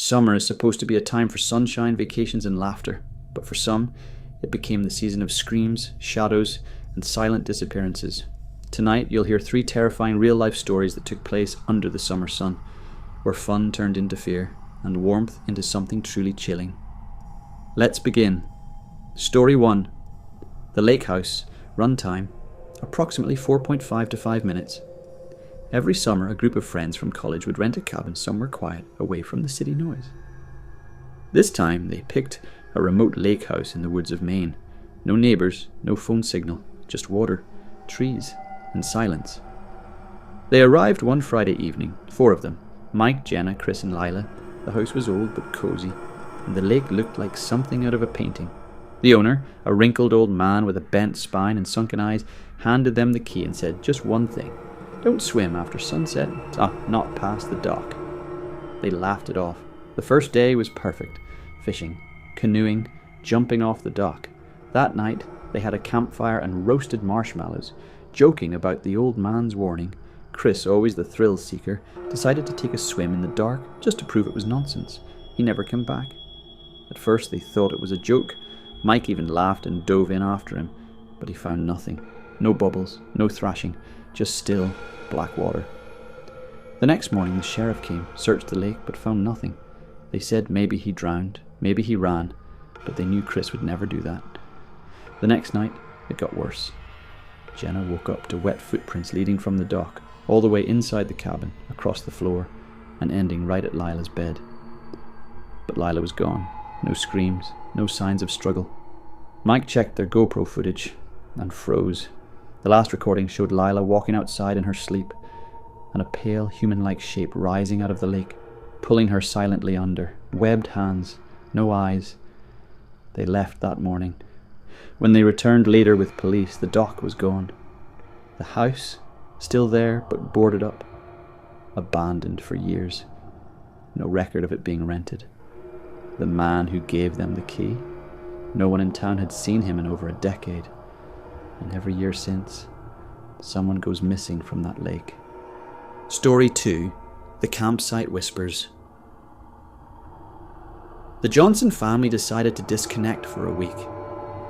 Summer is supposed to be a time for sunshine, vacations and laughter, but for some, it became the season of screams, shadows and silent disappearances. Tonight, you'll hear 3 terrifying real-life stories that took place under the summer sun, where fun turned into fear and warmth into something truly chilling. Let's begin. Story 1. The Lake House. Runtime, approximately 4.5 to 5 minutes. Every summer, a group of friends from college would rent a cabin somewhere quiet, away from the city noise. This time, they picked a remote lake house in the woods of Maine. No neighbours, no phone signal, just water, trees, and silence. They arrived one Friday evening, 4 of them, Mike, Jenna, Chris and Lila. The house was old but cosy, and the lake looked like something out of a painting. The owner, a wrinkled old man with a bent spine and sunken eyes, handed them the key and said just one thing: don't swim after sunset, not past the dock. They laughed it off. The first day was perfect. Fishing, canoeing, jumping off the dock. That night, they had a campfire and roasted marshmallows. Joking about the old man's warning, Chris, always the thrill seeker, decided to take a swim in the dark just to prove it was nonsense. He never came back. At first they thought it was a joke. Mike even laughed and dove in after him, but he found nothing. No bubbles, no thrashing, just still, black water. The next morning the sheriff came, searched the lake, but found nothing. They said maybe he drowned, maybe he ran, but they knew Chris would never do that. The next night, it got worse. Jenna woke up to wet footprints leading from the dock, all the way inside the cabin, across the floor, and ending right at Lila's bed. But Lila was gone. No screams, no signs of struggle. Mike checked their GoPro footage and froze. The last recording showed Lila walking outside in her sleep, and a pale human-like shape rising out of the lake, pulling her silently under. Webbed hands, no eyes. They left that morning. When they returned later with police, the dock was gone. The house, still there but boarded up. Abandoned for years. No record of it being rented. The man who gave them the key, no one in town had seen him in over a decade. And every year since, someone goes missing from that lake. Story 2. The Campsite Whispers. The Johnson family decided to disconnect for a week.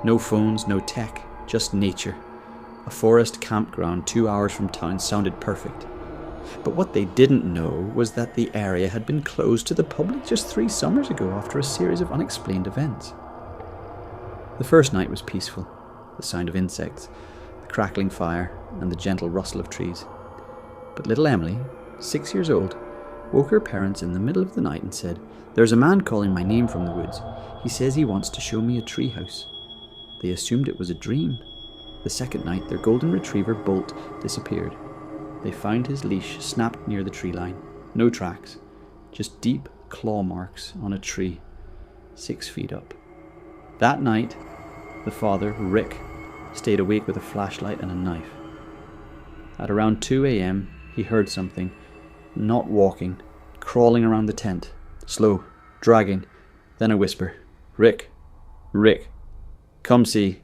No phones, no tech, just nature. A forest campground 2 hours from town sounded perfect. But what they didn't know was that the area had been closed to the public just 3 summers ago after a series of unexplained events. The first night was peaceful. The sound of insects, the crackling fire, and the gentle rustle of trees. But little Emily, 6 years old, woke her parents in the middle of the night and said, "There's a man calling my name from the woods. He says he wants to show me a treehouse." They assumed it was a dream. The second night, their golden retriever, Bolt, disappeared. They found his leash snapped near the tree line. No tracks, just deep claw marks on a tree, 6 feet up. That night, the father, Rick, stayed awake with a flashlight and a knife. At around 2 a.m, he heard something, not walking, crawling around the tent, slow, dragging, then a whisper, "Rick, Rick, come see."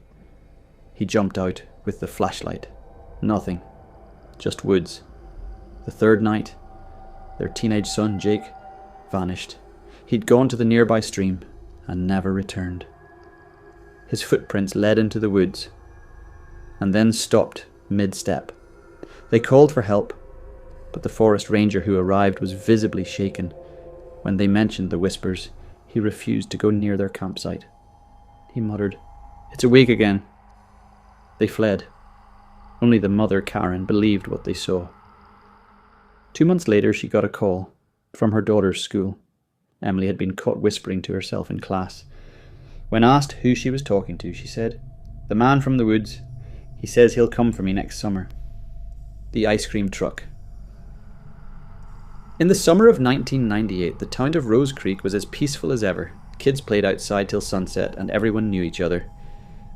He jumped out with the flashlight. Nothing. Just woods. The third night, their teenage son, Jake, vanished. He'd gone to the nearby stream and never returned. His footprints led into the woods and then stopped mid-step. They called for help, but the forest ranger who arrived was visibly shaken. When they mentioned the whispers, he refused to go near their campsite. He muttered, "It's a week again." They fled. Only the mother, Karen, believed what they saw. 2 months later, she got a call from her daughter's school. Emily had been caught whispering to herself in class. When asked who she was talking to, she said, "The man from the woods. He says he'll come for me next summer." The ice cream truck. In the summer of 1998, the town of Rose Creek was as peaceful as ever. Kids played outside till sunset and everyone knew each other.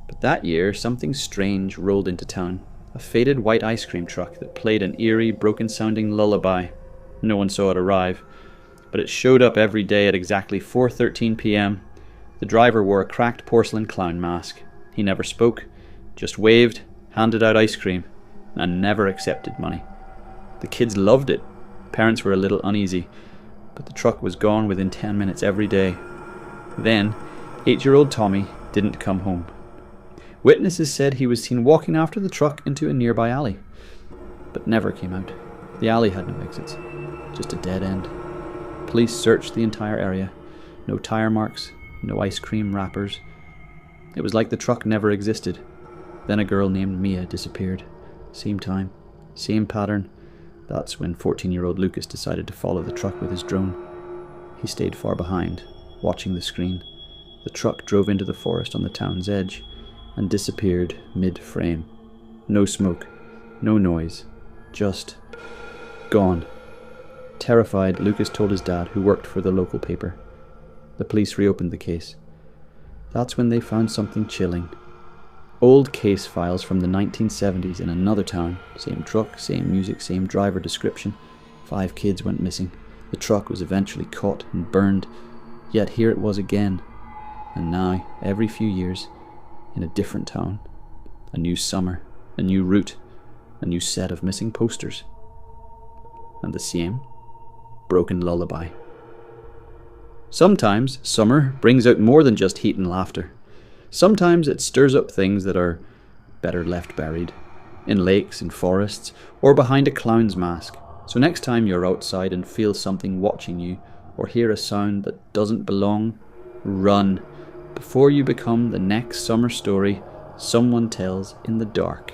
But that year, something strange rolled into town. A faded white ice cream truck that played an eerie, broken-sounding lullaby. No one saw it arrive, but it showed up every day at exactly 4:13 p.m. The driver wore a cracked porcelain clown mask. He never spoke, just waved, handed out ice cream, and never accepted money. The kids loved it. Parents were a little uneasy, but the truck was gone within 10 minutes every day. Then, 8-year-old Tommy didn't come home. Witnesses said he was seen walking after the truck into a nearby alley, but never came out. The alley had no exits, just a dead end. Police searched the entire area. No tire marks, no ice cream wrappers. It was like the truck never existed. Then a girl named Mia disappeared. Same time, same pattern. That's when 14-year-old Lucas decided to follow the truck with his drone. He stayed far behind, watching the screen. The truck drove into the forest on the town's edge and disappeared mid-frame. No smoke, no noise, just gone. Terrified, Lucas told his dad, who worked for the local paper. The police reopened the case. That's when they found something chilling. Old case files from the 1970s in another town. Same truck, same music, same driver description. 5 kids went missing. The truck was eventually caught and burned. Yet here it was again. And now, every few years, in a different town, a new summer, a new route, a new set of missing posters. And the same broken lullaby. Sometimes summer brings out more than just heat and laughter. Sometimes it stirs up things that are better left buried, in lakes, in forests, or behind a clown's mask. So next time you're outside and feel something watching you, or hear a sound that doesn't belong, run, before you become the next summer story someone tells in the dark.